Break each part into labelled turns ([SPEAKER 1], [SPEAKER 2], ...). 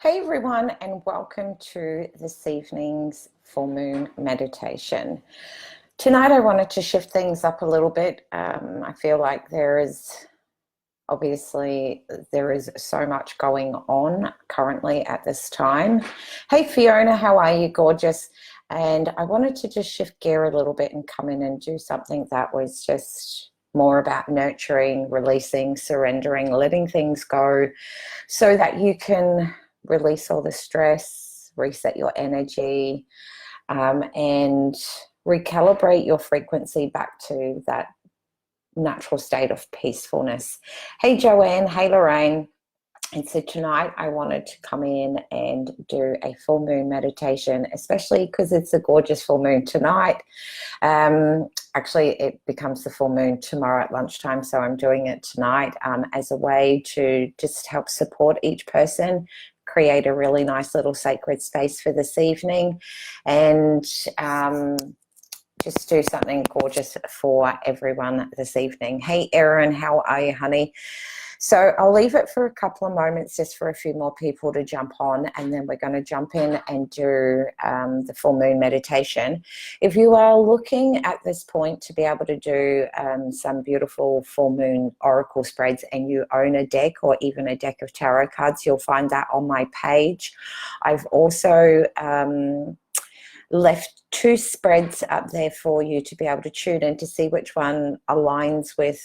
[SPEAKER 1] Hey everyone, and welcome to this evening's full moon meditation. Tonight I wanted to shift things up a little bit. I feel like there is so much going on currently at this time. Hey Fiona, how are you? Gorgeous. And I wanted to just shift gear a little bit and come in and do something that was just more about nurturing, releasing, surrendering, letting things go so that you can release all the stress, reset your energy, and recalibrate your frequency back to that natural state of peacefulness. Hey Joanne, hey Lorraine. And so tonight I wanted to come in and do a full moon meditation, especially because it's a gorgeous full moon tonight. Actually, it becomes the full moon tomorrow at lunchtime, so I'm doing it tonight as a way to just help support each person, create a really nice little sacred space for this evening, and just do something gorgeous for everyone this evening. Hey Erin, how are you, honey? So I'll leave it for a couple of moments just for a few more people to jump on, and then we're going to jump in and do the full moon meditation. If you are looking at this point to be able to do some beautiful full moon oracle spreads, and you own a deck or even a deck of tarot cards, you'll find that on my page. I've also left 2 spreads up there for you to be able to tune in to see which one aligns with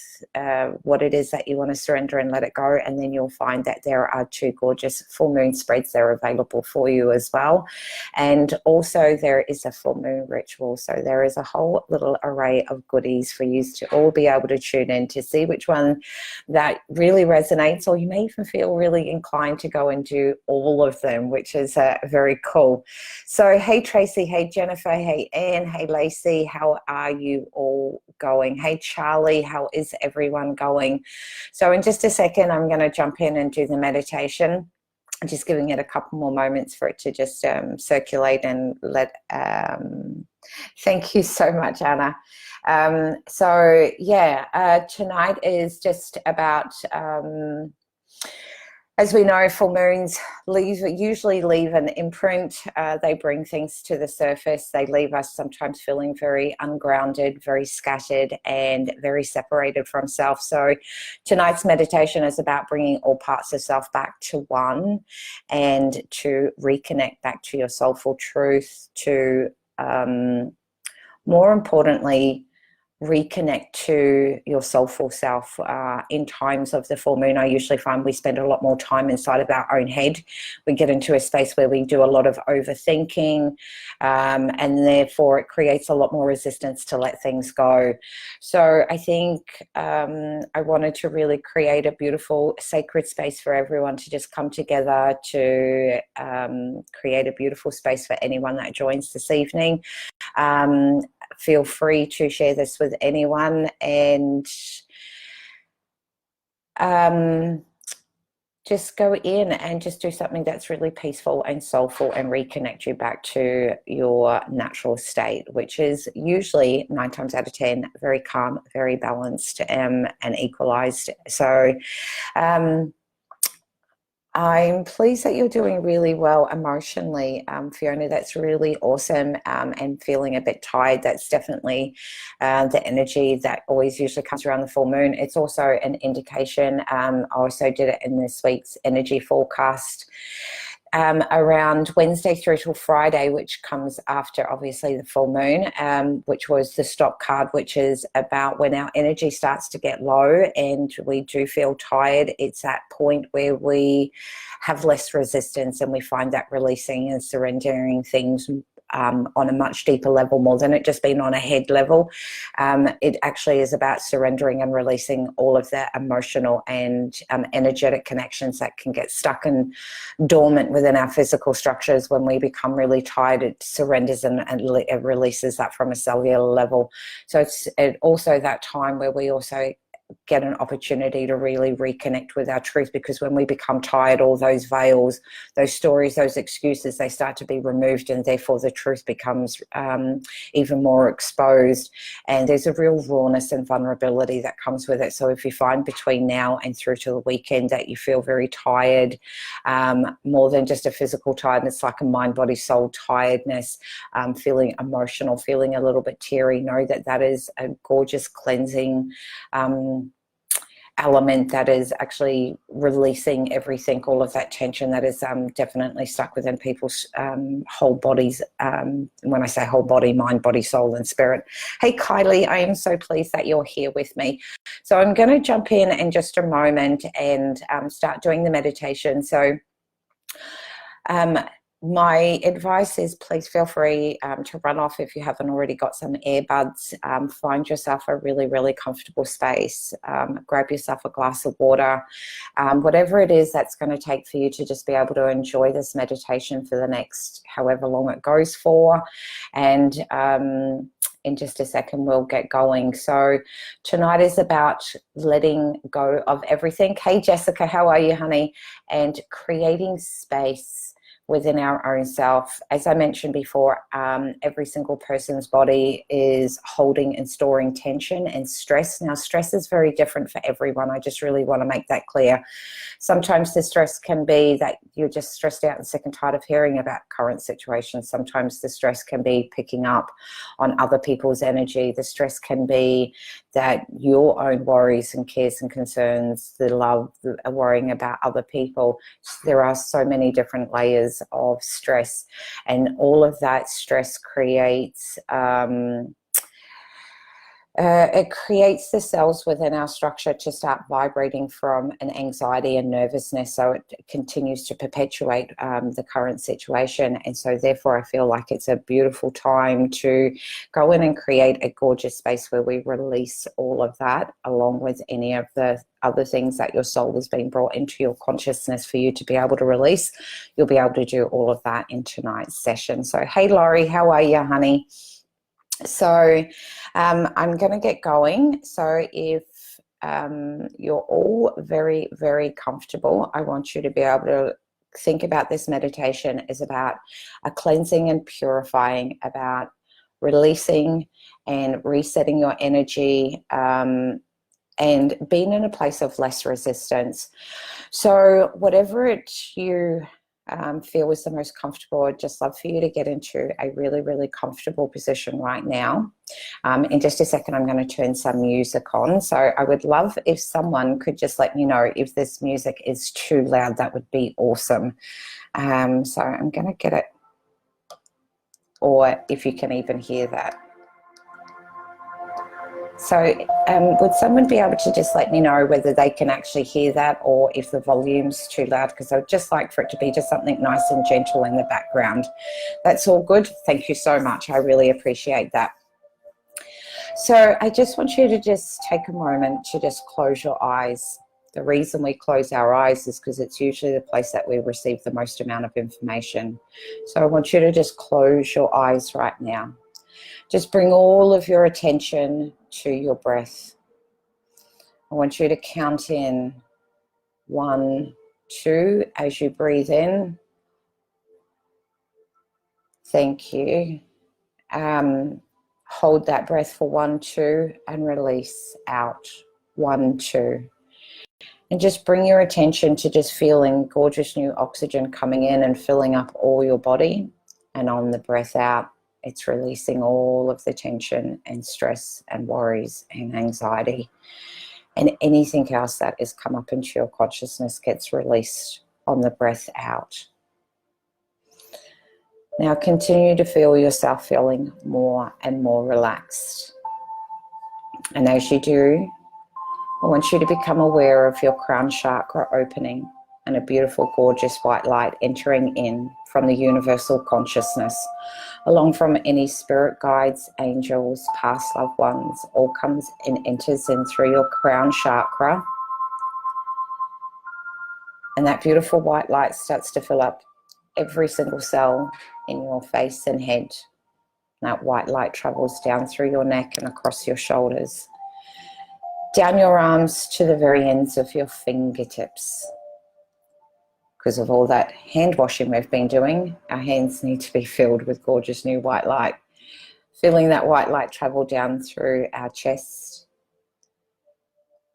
[SPEAKER 1] what it is that you want to surrender and let it go. And then you'll find that there are 2 gorgeous full moon spreads that are available for you as well. And also there is a full moon ritual. So there is a whole little array of goodies for you to all be able to tune in to see which one that really resonates, or you may even feel really inclined to go and do all of them, which is very cool. So hey Tracy, hey Jennifer, hey Anne, hey Lacey, how are you all going? Hey Charlie, how is everyone going? So in just a second, I'm going to jump in and do the meditation. I'm just giving it a couple more moments for it to just circulate and let. Thank you so much, Anna. So yeah, tonight is just about. As we know, full moons usually leave an imprint. They bring things to the surface. They leave us sometimes feeling very ungrounded, very scattered, and very separated from self. So tonight's meditation is about bringing all parts of self back to one, and to reconnect back to your soulful truth, to more importantly, reconnect to your soulful self. In times of the full moon, I usually find we spend a lot more time inside of our own head. We get into a space where we do a lot of overthinking, and therefore it creates a lot more resistance to let things go. So I think I wanted to really create a beautiful sacred space for everyone to just come together to create a beautiful space for anyone that joins this evening. Feel free to share this with anyone, and just go in and just do something that's really peaceful and soulful and reconnect you back to your natural state, which is usually 9 times out of 10 very calm, very balanced, and equalized. So I'm pleased that you're doing really well emotionally, Fiona. That's really awesome. And feeling a bit tired, that's definitely the energy that always usually comes around the full moon. It's also an indication. I also did it in this week's energy forecast. Around Wednesday through till Friday, which comes after obviously the full moon, which was the stop card, which is about when our energy starts to get low and we do feel tired. It's that point where we have less resistance, and we find that releasing and surrendering things on a much deeper level, more than it just being on a head level. It actually is about surrendering and releasing all of the emotional and energetic connections that can get stuck and dormant within our physical structures. When we become really tired, it surrenders and it releases that from a cellular level. So it's also that time where we also get an opportunity to really reconnect with our truth, because when we become tired, all those veils, those stories, those excuses, they start to be removed, and therefore the truth becomes even more exposed. And there's a real rawness and vulnerability that comes with it. So if you find between now and through to the weekend that you feel very tired, more than just a physical tiredness, like a mind, body, soul tiredness, feeling emotional, feeling a little bit teary, know that that is a gorgeous cleansing element that is actually releasing everything, all of that tension that is definitely stuck within people's whole bodies. When I say whole body, mind, body, soul, and spirit. Hey, Kylie, I am so pleased that you're here with me. So I'm going to jump in just a moment and start doing the meditation. So my advice is, please feel free to run off if you haven't already got some earbuds. Find yourself a really, really comfortable space. Grab yourself a glass of water. Whatever it is that's going to take for you to just be able to enjoy this meditation for the next however long it goes for. And in just a second, we'll get going. So tonight is about letting go of everything. Hey, Jessica, how are you, honey? And creating space within our own self. As I mentioned before, every single person's body is holding and storing tension and stress. Now, stress is very different for everyone. I just really want to make that clear. Sometimes the stress can be that you're just stressed out and sick and tired of hearing about current situations. Sometimes the stress can be picking up on other people's energy. The stress can be that your own worries and cares and concerns, the love, worrying about other people. There are so many different layers of stress, and all of that stress creates it creates the cells within our structure to start vibrating from an anxiety and nervousness, so it continues to perpetuate the current situation. And so therefore I feel like it's a beautiful time to go in and create a gorgeous space where we release all of that, along with any of the other things that your soul has been brought into your consciousness for you to be able to release. You'll be able to do all of that in tonight's session. So hey, Laurie, how are you, honey? So I'm going to get going. So if you're all very, very comfortable, I want you to be able to think about this meditation as about a cleansing and purifying, about releasing and resetting your energy, and being in a place of less resistance. So whatever it you feel is the most comfortable, I'd just love for you to get into a really, really comfortable position right now. In just a second, I'm going to turn some music on. So I would love if someone could just let me know if this music is too loud. That would be awesome. So I'm going to get it, or if you can even hear that. So would someone be able to just let me know whether they can actually hear that, or if the volume's too loud, because I would just like for it to be just something nice and gentle in the background. That's all good. Thank you so much. I really appreciate that. So I just want you to just take a moment to just close your eyes. The reason we close our eyes is because it's usually the place that we receive the most amount of information. So I want you to just close your eyes right now. Just bring all of your attention to your breath. I want you to count in 1, 2 as you breathe in. Thank you. Hold that breath for 1, 2 and release out. 1, 2. And just bring your attention to just feeling gorgeous new oxygen coming in and filling up all your body. And on the breath out, it's releasing all of the tension and stress and worries and anxiety. And anything else that has come up into your consciousness gets released on the breath out. Now continue to feel yourself feeling more and more relaxed. And as you do, I want you to become aware of your crown chakra opening and a beautiful, gorgeous white light entering in from the universal consciousness, along from any spirit guides, angels, past loved ones, all comes and enters in through your crown chakra. And that beautiful white light starts to fill up every single cell in your face and head. That white light travels down through your neck and across your shoulders, Down your arms to the very ends of your fingertips. Because of all that hand washing we've been doing, our hands need to be filled with gorgeous new white light. Feeling that white light travel down through our chest,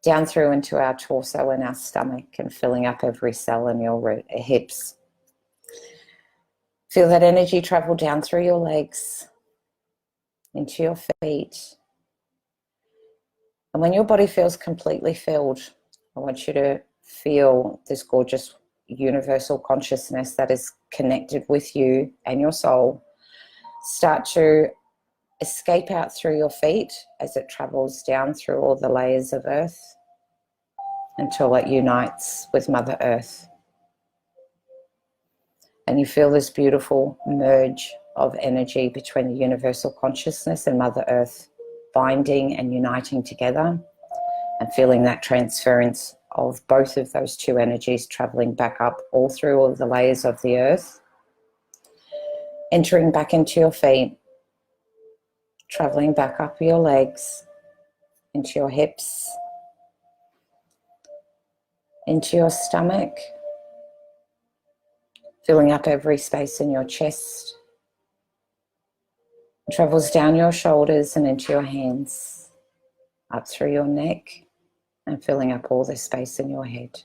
[SPEAKER 1] down through into our torso and our stomach, and filling up every cell in your hips. Feel that energy travel down through your legs, into your feet. And when your body feels completely filled, I want you to feel this gorgeous universal consciousness that is connected with you and your soul start to escape out through your feet as it travels down through all the layers of earth until it unites with Mother Earth. And you feel this beautiful merge of energy between the universal consciousness and Mother Earth binding and uniting together, and feeling that transference of both of those two energies traveling back up all through all the layers of the earth, entering back into your feet, traveling back up your legs, into your hips, into your stomach, filling up every space in your chest. It travels down your shoulders and into your hands, up through your neck, and filling up all the space in your head.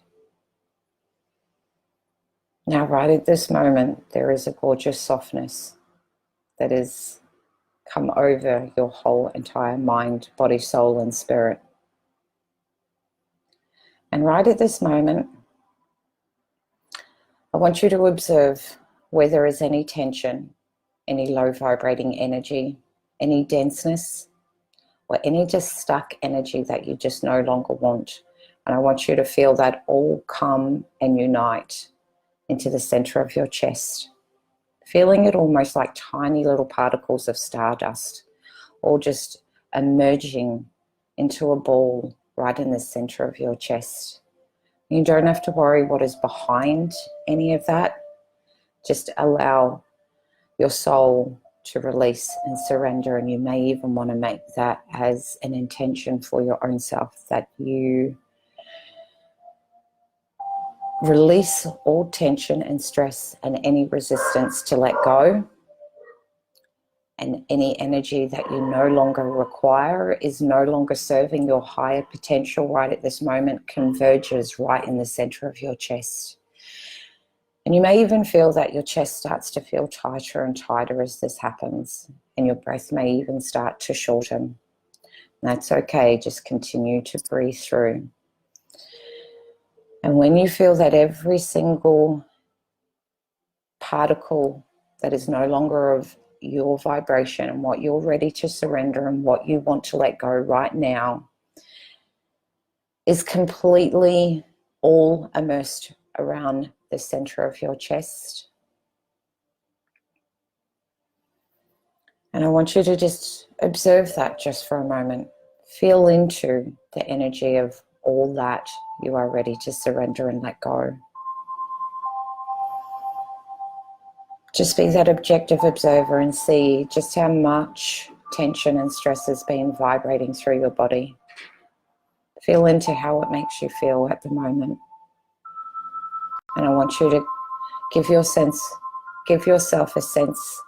[SPEAKER 1] Now, right at this moment, there is a gorgeous softness that has come over your whole entire mind, body, soul, and spirit. And right at this moment, I want you to observe where there is any tension, any low vibrating energy, any denseness, or any just stuck energy that you just no longer want. And I want you to feel that all come and unite into the center of your chest, feeling it almost like tiny little particles of stardust, all just emerging into a ball right in the center of your chest. You don't have to worry what is behind any of that. Just allow your soul to release and surrender, and you may even want to make that as an intention for your own self, that you release all tension and stress and any resistance to let go, and any energy that you no longer require is no longer serving your higher potential right at this moment converges right in the center of your chest. And you may even feel that your chest starts to feel tighter and tighter as this happens, and your breath may even start to shorten. And that's okay, just continue to breathe through. And when you feel that every single particle that is no longer of your vibration and what you're ready to surrender and what you want to let go right now is completely all immersed around the center of your chest. And I want you to just observe that just for a moment. Feel into the energy of all that you are ready to surrender and let go. Just be that objective observer and see just how much tension and stress has been vibrating through your body. Feel into how it makes you feel at the moment. And I want you to give yourself a sense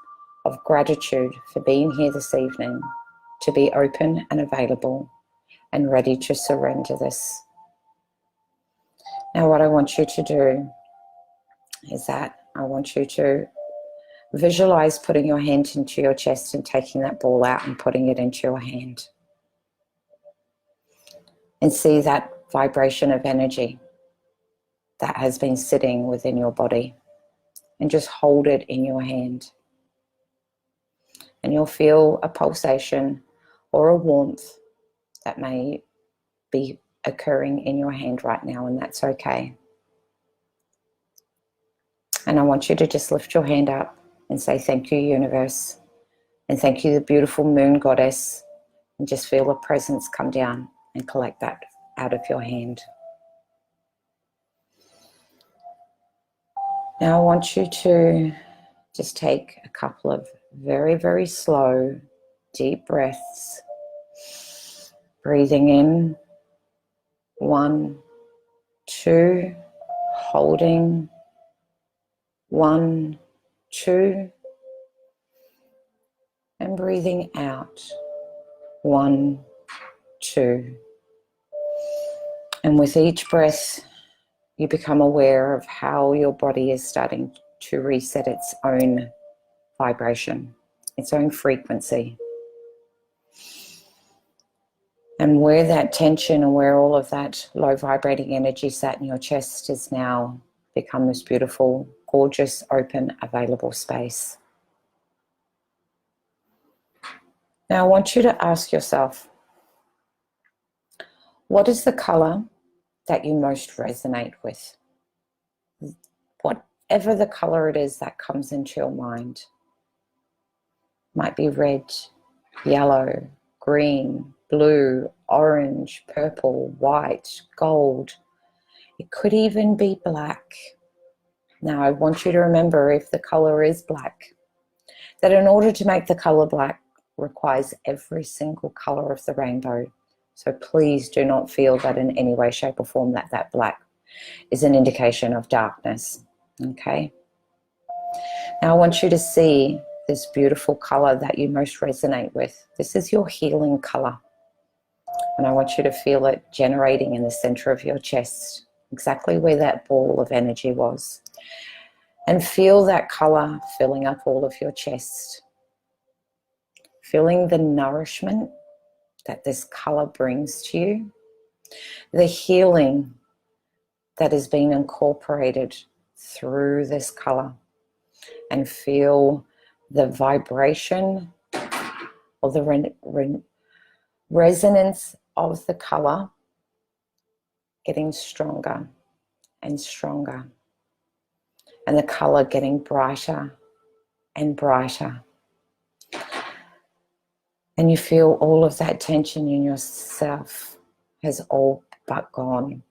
[SPEAKER 1] of gratitude for being here this evening, to be open and available and ready to surrender this. Now, what I want you to do is that I want you to visualize putting your hand into your chest and taking that ball out and putting it into your hand. And see that vibration of energy that has been sitting within your body. And just hold it in your hand. And you'll feel a pulsation or a warmth that may be occurring in your hand right now, and that's okay. And I want you to just lift your hand up and say, thank you, universe. And thank you, the beautiful moon goddess. And just feel a presence come down and collect that out of your hand. Now I want you to just take a couple of very, very slow, deep breaths. Breathing in 1, 2, holding, 1, 2, and breathing out, 1, 2. And with each breath, you become aware of how your body is starting to reset its own vibration, its own frequency. And where that tension and where all of that low vibrating energy sat in your chest is now become this beautiful, gorgeous, open, available space. Now I want you to ask yourself, what is the color that you most resonate with? Whatever the color it is that comes into your mind. Might be red, yellow, green, blue, orange, purple, white, gold. It could even be black. Now I want you to remember, if the color is black, that in order to make the color black requires every single color of the rainbow. So please do not feel that in any way, shape or form that black is an indication of darkness. Okay? Now I want you to see this beautiful color that you most resonate with. This is your healing color. And I want you to feel it generating in the center of your chest, exactly where that ball of energy was. And feel that color filling up all of your chest. Feeling the nourishment that this color brings to you. The healing that is being incorporated through this color. And feel the vibration or the resonance of the color getting stronger and stronger, and the color getting brighter and brighter. And you feel all of that tension in yourself has all but gone,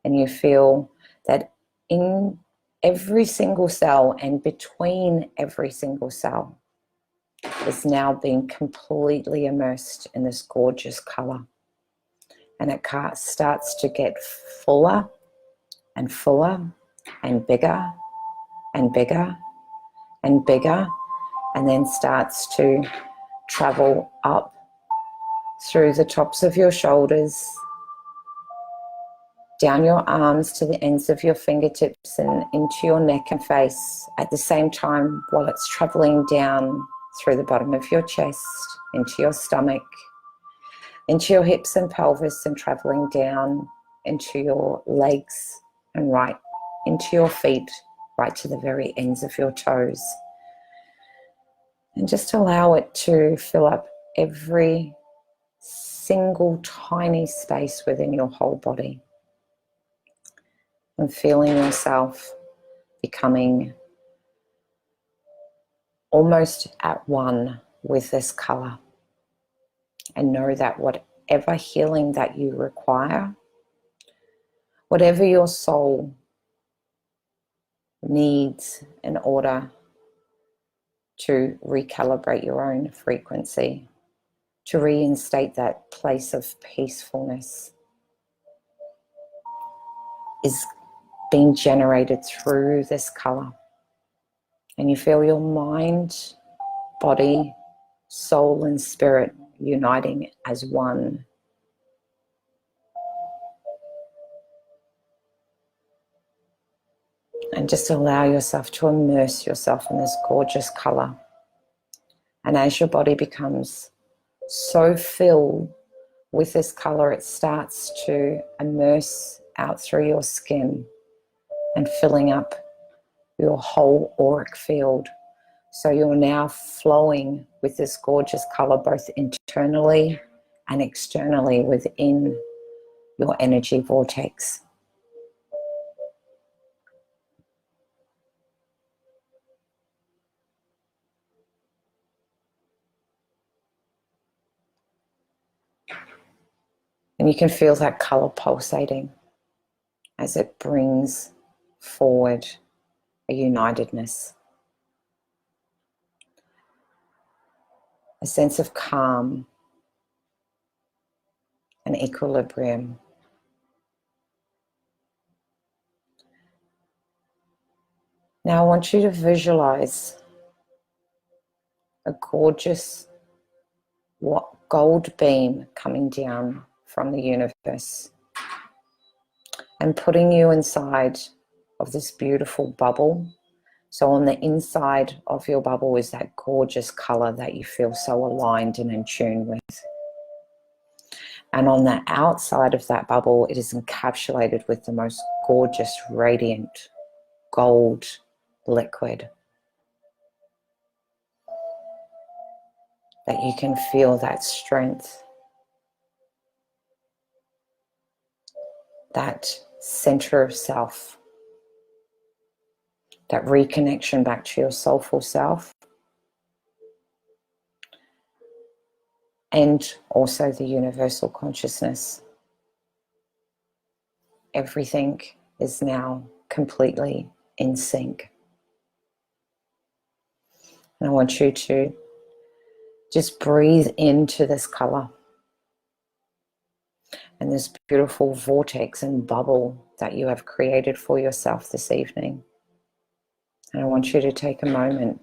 [SPEAKER 1] and you feel that in every single cell and between every single cell is now being completely immersed in this gorgeous color. And it starts to get fuller and fuller and bigger and bigger and bigger, and then starts to travel up through the tops of your shoulders, down your arms to the ends of your fingertips and into your neck and face at the same time, while it's traveling down through the bottom of your chest, into your stomach, into your hips and pelvis, and traveling down into your legs and right into your feet, right to the very ends of your toes. And just allow it to fill up every single tiny space within your whole body. And feeling yourself becoming almost at one with this color. And know that whatever healing that you require, whatever your soul needs in order to recalibrate your own frequency, to reinstate that place of peacefulness, is being generated through this color. And you feel your mind, body, soul and spirit uniting as one. And just allow yourself to immerse yourself in this gorgeous color. And as your body becomes so filled with this color, it starts to immerse out through your skin and filling up your whole auric field. So you're now flowing with this gorgeous color, both internally and externally within your energy vortex. And you can feel that color pulsating as it brings forward a unitedness, a sense of calm and equilibrium, Now I want you to visualize a gorgeous gold beam coming down from the universe and putting you inside of this beautiful bubble. So on the inside of your bubble is that gorgeous color that you feel so aligned and in tune with. And on the outside of that bubble, it is encapsulated with the most gorgeous, radiant gold liquid. That you can feel that strength, that center of self, that reconnection back to your soulful self, and also the universal consciousness. Everything is now completely in sync. And I want you to just breathe into this color and this beautiful vortex and bubble that you have created for yourself this evening. And I want you to take a moment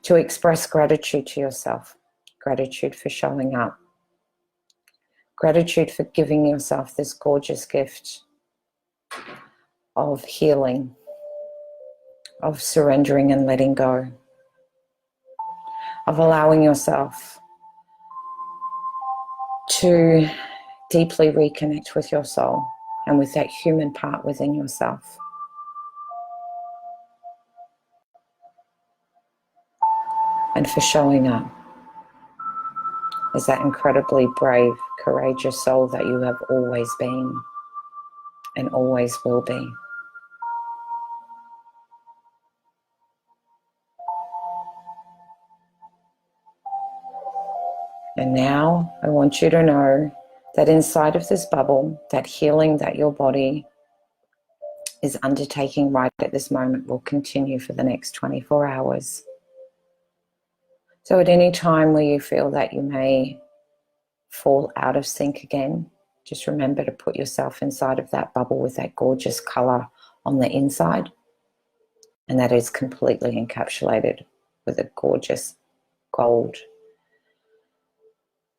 [SPEAKER 1] to express gratitude to yourself, gratitude for showing up, gratitude for giving yourself this gorgeous gift of healing, of surrendering and letting go, of allowing yourself to deeply reconnect with your soul and with that human part within yourself. And for showing up as that incredibly brave, courageous soul that you have always been and always will be. And now I want you to know that inside of this bubble, that healing that your body is undertaking right at this moment will continue for the next 24 hours. So at any time where you feel that you may fall out of sync again, just remember to put yourself inside of that bubble with that gorgeous color on the inside. And that is completely encapsulated with a gorgeous gold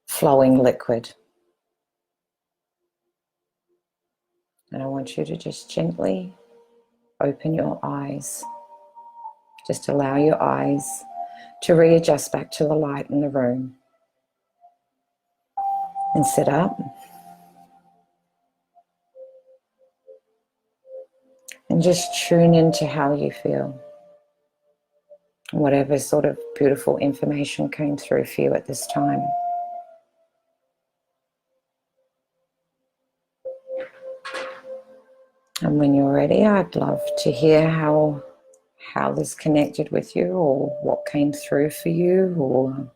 [SPEAKER 1] flowing liquid. And I want you to just gently open your eyes. Just allow your eyes to readjust back to the light in the room. And sit up. And just tune into how you feel. Whatever sort of beautiful information came through for you at this time. And when you're ready, I'd love to hear how this connected with you, or what came through for you, or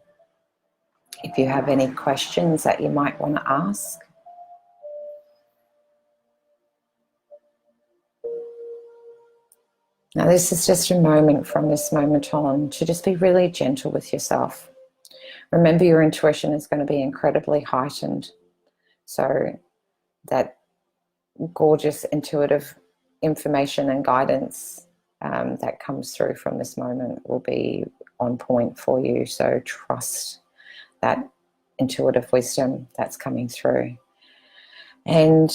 [SPEAKER 1] if you have any questions that you might want to ask. Now, this is just a moment from this moment on to just be really gentle with yourself. Remember, your intuition is going to be incredibly heightened. So that gorgeous intuitive information and guidance that comes through from this moment will be on point for you. So trust that intuitive wisdom that's coming through. And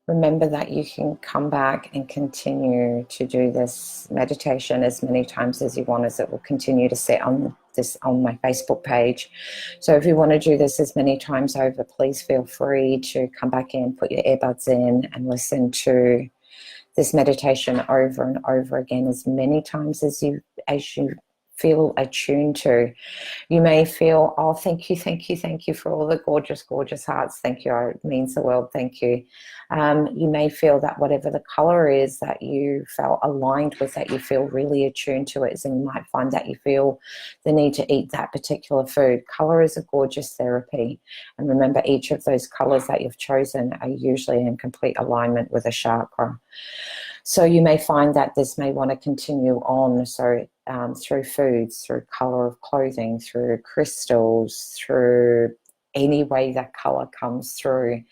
[SPEAKER 1] remember that you can come back and continue to do this meditation as many times as you want, as it will continue to sit on my Facebook page. So if you want to do this as many times over, please feel free to come back in, put your earbuds in, and listen to this meditation over and over again as many times as you feel attuned to. You may feel, oh, thank you for all the gorgeous, gorgeous hearts. Thank you, it means the world, thank you. You may feel that whatever the color is that you felt aligned with, that you feel really attuned to it, and you might find that you feel the need to eat that particular food. Color is a gorgeous therapy. And remember, each of those colors that you've chosen are usually in complete alignment with a chakra. So you may find that this may want to continue on. So through foods, through color of clothing, through crystals, through any way that color comes through.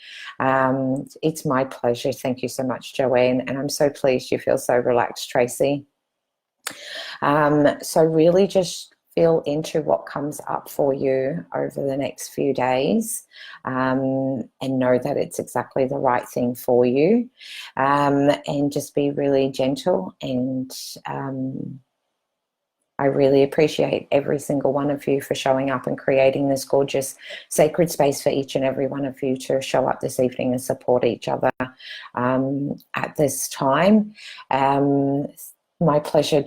[SPEAKER 1] It's my pleasure. Thank you so much, Joanne. And I'm so pleased you feel so relaxed, Tracy. So really just feel into what comes up for you over the next few days, and know that it's exactly the right thing for you, and just be really gentle. And I really appreciate every single one of you for showing up and creating this gorgeous sacred space for each and every one of you to show up this evening and support each other at this time. My pleasure,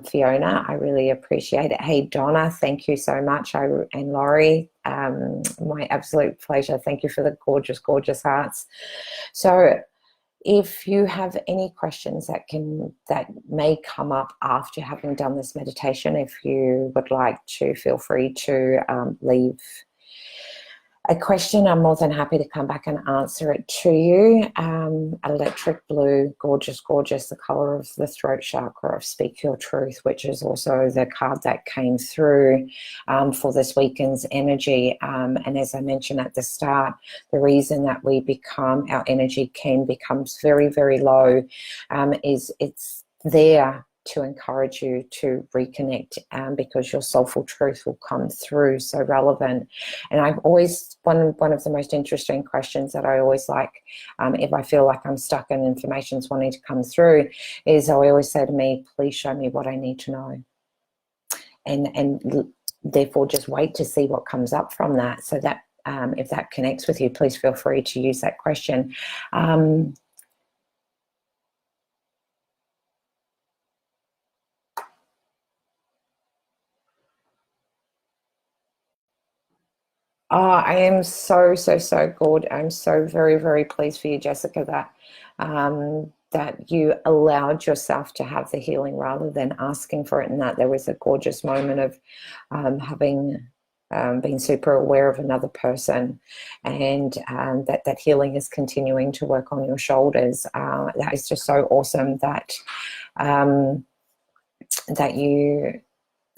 [SPEAKER 1] Fiona. I really appreciate it. Hey, Donna, thank you so much. And Laurie, my absolute pleasure. Thank you for the gorgeous, gorgeous hearts. So if you have any questions that may come up after having done this meditation, if you would like to, feel free to leave a question. I'm more than happy to come back and answer it to you. Electric blue, gorgeous, gorgeous, the color of the throat chakra of Speak Your Truth, which is also the card that came through for this weekend's energy. And as I mentioned at the start, the reason that our energy becomes very, very low is it's there to encourage you to reconnect, because your soulful truth will come through, so relevant. And I've always, one of the most interesting questions that I always like, if I feel like I'm stuck and information's wanting to come through, is I always say to me, please show me what I need to know. And therefore just wait to see what comes up from that, so that if that connects with you, please feel free to use that question. Oh, I am so good. I'm so very, very pleased for you, Jessica, that you allowed yourself to have the healing rather than asking for it, and that there was a gorgeous moment of having been super aware of another person, and that healing is continuing to work on your shoulders. That is just so awesome that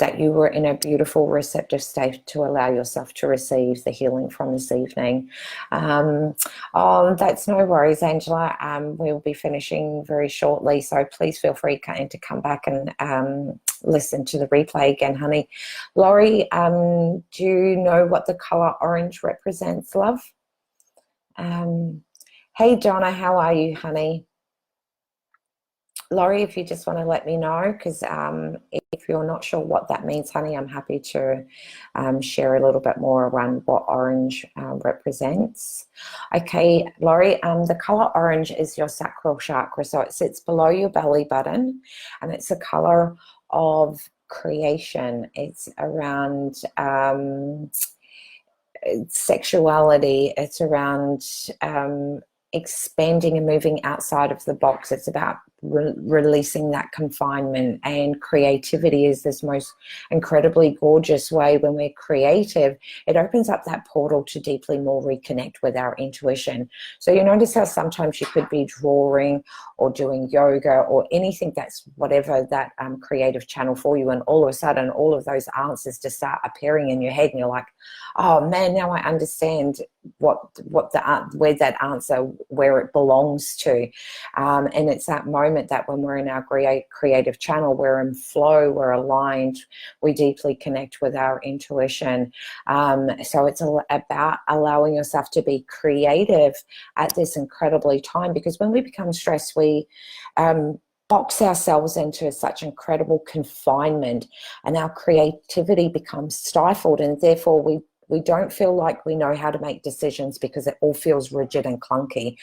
[SPEAKER 1] that you were in a beautiful receptive state to allow yourself to receive the healing from this evening. Oh, that's no worries, Angela. We'll be finishing very shortly, so please feel free to come back and listen to the replay again, honey. Laurie, do you know what the color orange represents, love? Hey, Donna, how are you, honey? Laurie, if you just want to let me know, because if you're not sure what that means, honey, I'm happy to share a little bit more around what orange represents. Okay, Laurie, the color orange is your sacral chakra, so it sits below your belly button, and it's a color of creation. It's around sexuality. It's around expanding and moving outside of the box. It's about releasing that confinement, and creativity is this most incredibly gorgeous way. When we're creative, it opens up that portal to deeply more reconnect with our intuition. So you notice how sometimes you could be drawing or doing yoga or anything that's whatever that creative channel for you, and all of a sudden all of those answers just start appearing in your head, and you're like, oh man, now I understand where that answer, where it belongs to. And it's that moment that when we're in our creative channel, we're in flow, we're aligned, we deeply connect with our intuition. So it's about allowing yourself to be creative at this incredibly time, because when we become stressed, we box ourselves into such incredible confinement, and our creativity becomes stifled, and therefore we don't feel like we know how to make decisions because it all feels rigid and clunky.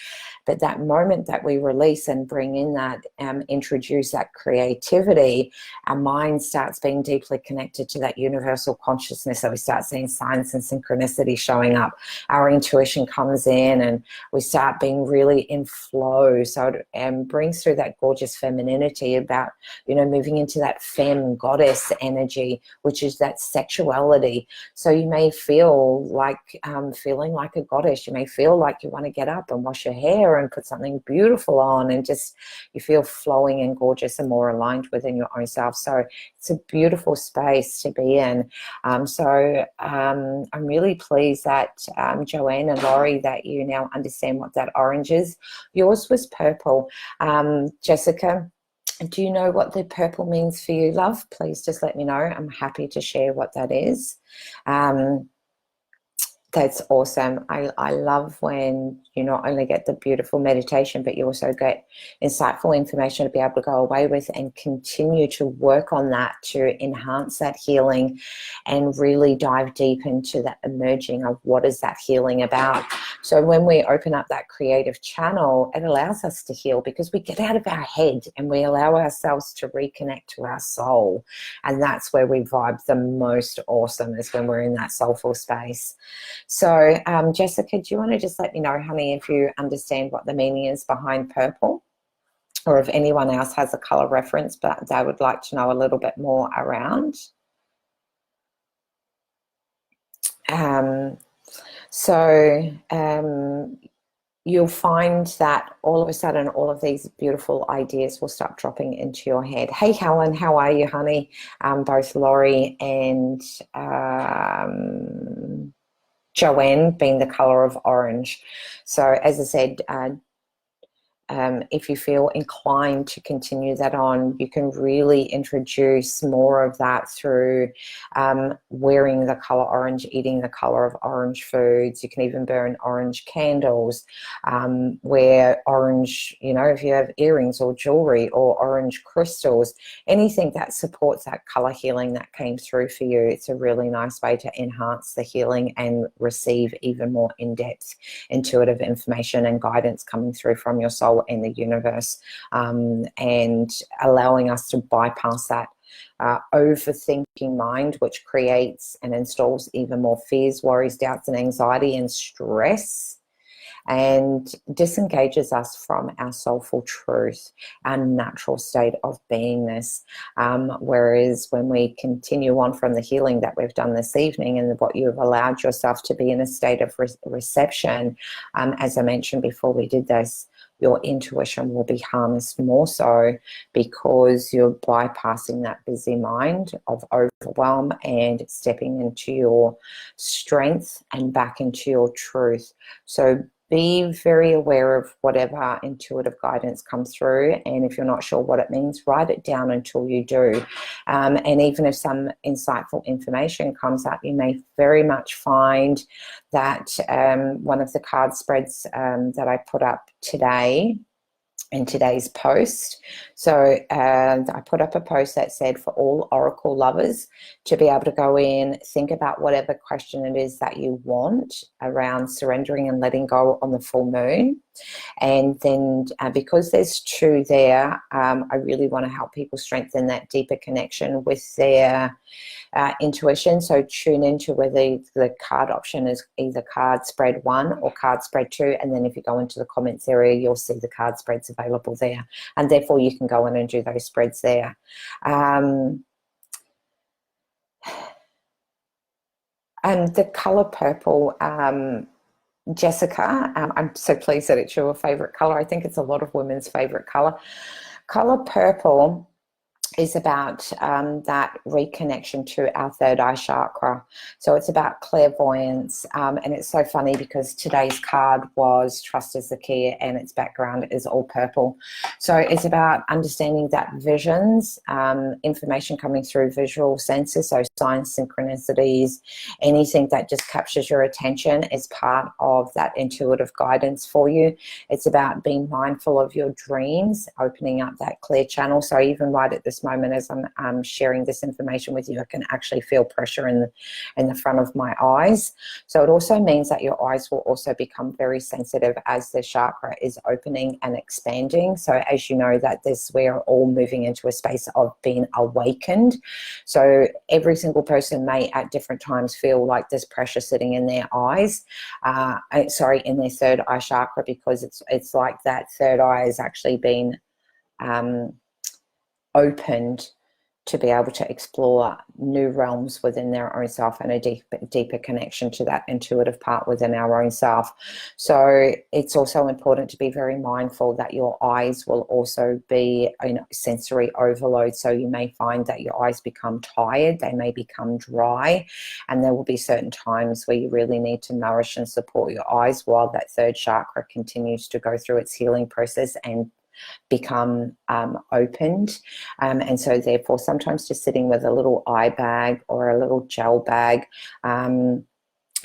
[SPEAKER 1] But that moment that we release and bring in that, introduce that creativity, our mind starts being deeply connected to that universal consciousness. So we start seeing signs and synchronicity showing up. Our intuition comes in, and we start being really in flow. So it brings through that gorgeous femininity about, moving into that femme goddess energy, which is that sexuality. So you may feel like feeling like a goddess. You may feel like you want to get up and wash your hair lavender and put something beautiful on, and just you feel flowing and gorgeous and more aligned within your own self. So it's a beautiful space to be in. I'm really pleased that Joanne and Laurie, that you now understand what that orange is. Yours was purple. Jessica, do you know what the purple means for you, love? Please just let me know. I'm happy to share what that is. That's awesome. I love when you not only get the beautiful meditation, but you also get insightful information to be able to go away with and continue to work on that to enhance that healing and really dive deep into that emerging of what is that healing about. So when we open up that creative channel, it allows us to heal because we get out of our head and we allow ourselves to reconnect to our soul. And that's where we vibe the most awesome, is when we're in that soulful space. So Jessica, do you want to just let me know, honey, if you understand what the meaning is behind purple, or if anyone else has a color reference but they would like to know a little bit more around? You'll find that all of a sudden all of these beautiful ideas will start dropping into your head. Hey Helen, how are you, honey? Both Laurie and Joanne being the color of orange. So as I said, if you feel inclined to continue that on, you can really introduce more of that through wearing the color orange, eating the color of orange foods. You can even burn orange candles, wear orange, you know, if you have earrings or jewelry or orange crystals, anything that supports that color healing that came through for you. It's a really nice way to enhance the healing and receive even more in-depth intuitive information and guidance coming through from your soul in the universe, and allowing us to bypass that overthinking mind, which creates and installs even more fears, worries, doubts, and anxiety and stress, and disengages us from our soulful truth, our natural state of beingness. Whereas when we continue on from the healing that we've done this evening and what you've allowed yourself to be in a state of reception, as I mentioned before we did this, your intuition will be harnessed more so, because you're bypassing that busy mind of overwhelm and stepping into your strength and back into your truth. So be very aware of whatever intuitive guidance comes through, and if you're not sure what it means, write it down until you do. And even if some insightful information comes up, you may very much find that one of the card spreads that I put up today in today's post. So I put up a post that said for all Oracle lovers to be able to go in, think about whatever question it is that you want around surrendering and letting go on the full moon. And then because there's two there, I really want to help people strengthen that deeper connection with their intuition. So tune into whether the card option is either card spread 1 or card spread 2, and then if you go into the comments area, you'll see the card spreads available there, and therefore you can go in and do those spreads there. And the color purple, Jessica, I'm so pleased that it's your favorite color. I think it's a lot of women's favorite color. Color purple is about that reconnection to our third eye chakra. So it's about clairvoyance, and it's so funny because today's card was Trust is the Key, and its background is all purple. So it's about understanding that visions, information coming through visual senses, so signs, synchronicities, anything that just captures your attention is part of that intuitive guidance for you. It's about being mindful of your dreams, opening up that clear channel. So even right at this moment as I'm sharing this information with you, I can actually feel pressure in the front of my eyes. So it also means that your eyes will also become very sensitive as the chakra is opening and expanding. So as you know, that we're all moving into a space of being awakened. So every single person may at different times feel like there's pressure sitting in their eyes, in their third eye chakra, because it's like that third eye has actually been opened to be able to explore new realms within their own self and a deeper connection to that intuitive part within our own self. So it's also important to be very mindful that your eyes will also be sensory overload. So you may find that your eyes become tired, they may become dry, and there will be certain times where you really need to nourish and support your eyes while that third chakra continues to go through its healing process and become opened. And so therefore sometimes just sitting with a little eye bag or a little gel bag, and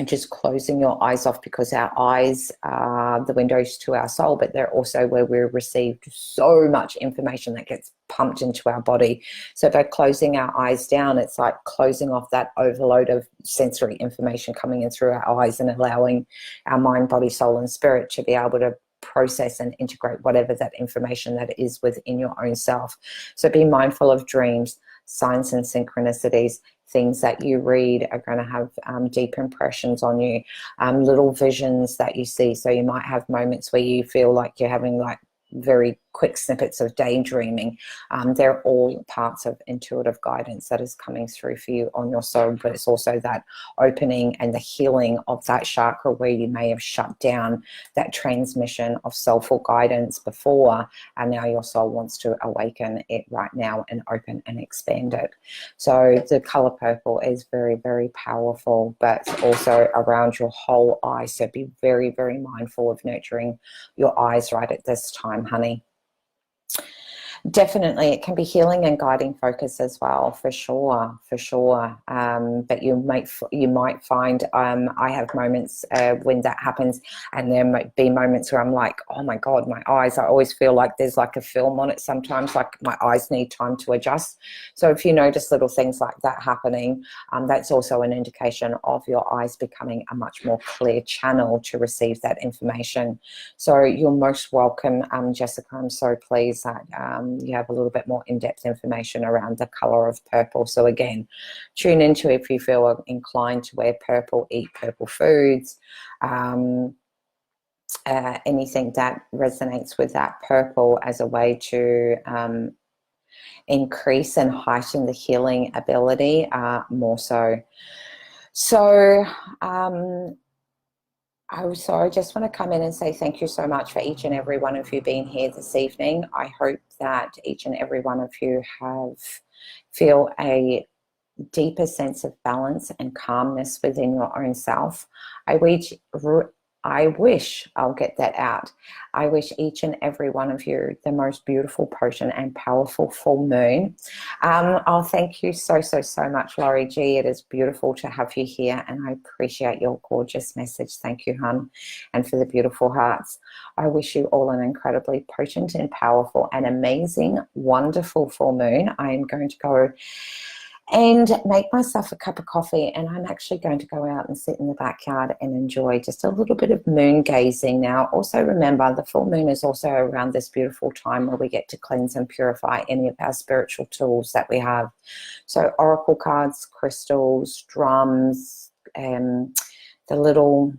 [SPEAKER 1] just closing your eyes off, because our eyes are the windows to our soul, but they're also where we receive so much information that gets pumped into our body. So by closing our eyes down, it's like closing off that overload of sensory information coming in through our eyes and allowing our mind, body, soul, and spirit to be able to process and integrate whatever that information that is within your own self. So be mindful of dreams, signs and synchronicities. Things that you read are going to have deep impressions on you, little visions that you see. So you might have moments where you feel like you're having like very quick snippets of daydreaming. They're all parts of intuitive guidance that is coming through for you on your soul, but it's also that opening and the healing of that chakra where you may have shut down that transmission of soulful guidance before, and now your soul wants to awaken it right now and open and expand it. So the color purple is very, very powerful, but also around your whole eye. So be very, very mindful of nurturing your eyes right at this time, honey. Definitely, it can be healing and guiding focus as well, for sure, for sure. But you might find I have moments when that happens, and there might be moments where I'm like, oh my God, my eyes. I always feel like there's like a film on it sometimes, like my eyes need time to adjust. So if you notice little things like that happening, that's also an indication of your eyes becoming a much more clear channel to receive that information. So you're most welcome, Jessica. I'm so pleased that you have a little bit more in-depth information around the color of purple. So again, tune into if you feel inclined to wear purple, eat purple foods, anything that resonates with that purple as a way to increase and heighten the healing ability more so. So I just want to come in and say thank you so much for each and every one of you being here this evening. I hope that each and every one of you feel a deeper sense of balance and calmness within your own self. I wish, I'll get that out. I wish each and every one of you the most beautiful, potent, and powerful full moon. I'll thank you so, so, so much, Laurie G. It is beautiful to have you here, and I appreciate your gorgeous message. Thank you, hun, and for the beautiful hearts. I wish you all an incredibly potent and powerful and amazing, wonderful full moon. I am going to go and make myself a cup of coffee, and I'm actually going to go out and sit in the backyard and enjoy just a little bit of moon gazing. Now, also remember, the full moon is also around this beautiful time where we get to cleanse and purify any of our spiritual tools that we have. So oracle cards, crystals, drums, the little,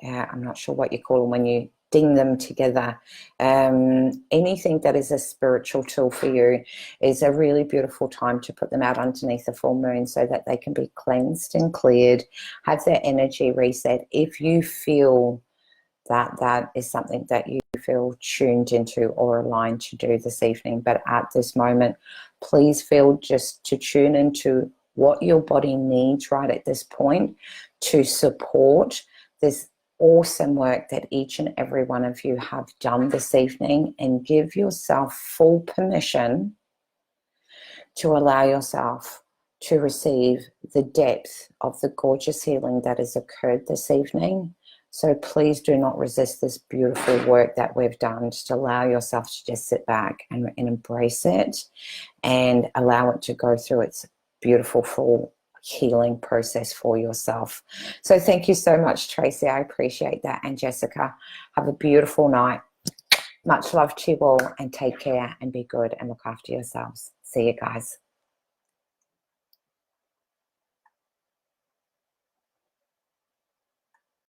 [SPEAKER 1] I'm not sure what you call them when you ding them together. Anything that is a spiritual tool for you is a really beautiful time to put them out underneath the full moon so that they can be cleansed and cleared, have their energy reset. If you feel that that is something that you feel tuned into or aligned to do this evening, but at this moment, please feel just to tune into what your body needs right at this point to support this awesome work that each and every one of you have done this evening, and give yourself full permission to allow yourself to receive the depth of the gorgeous healing that has occurred this evening. So please do not resist this beautiful work that we've done. Just allow yourself to just sit back and embrace it and allow it to go through its beautiful full healing process for yourself. So thank you so much, Tracy. I appreciate that. And Jessica, have a beautiful night. Much love to you all, and take care and be good and look after yourselves. See you guys.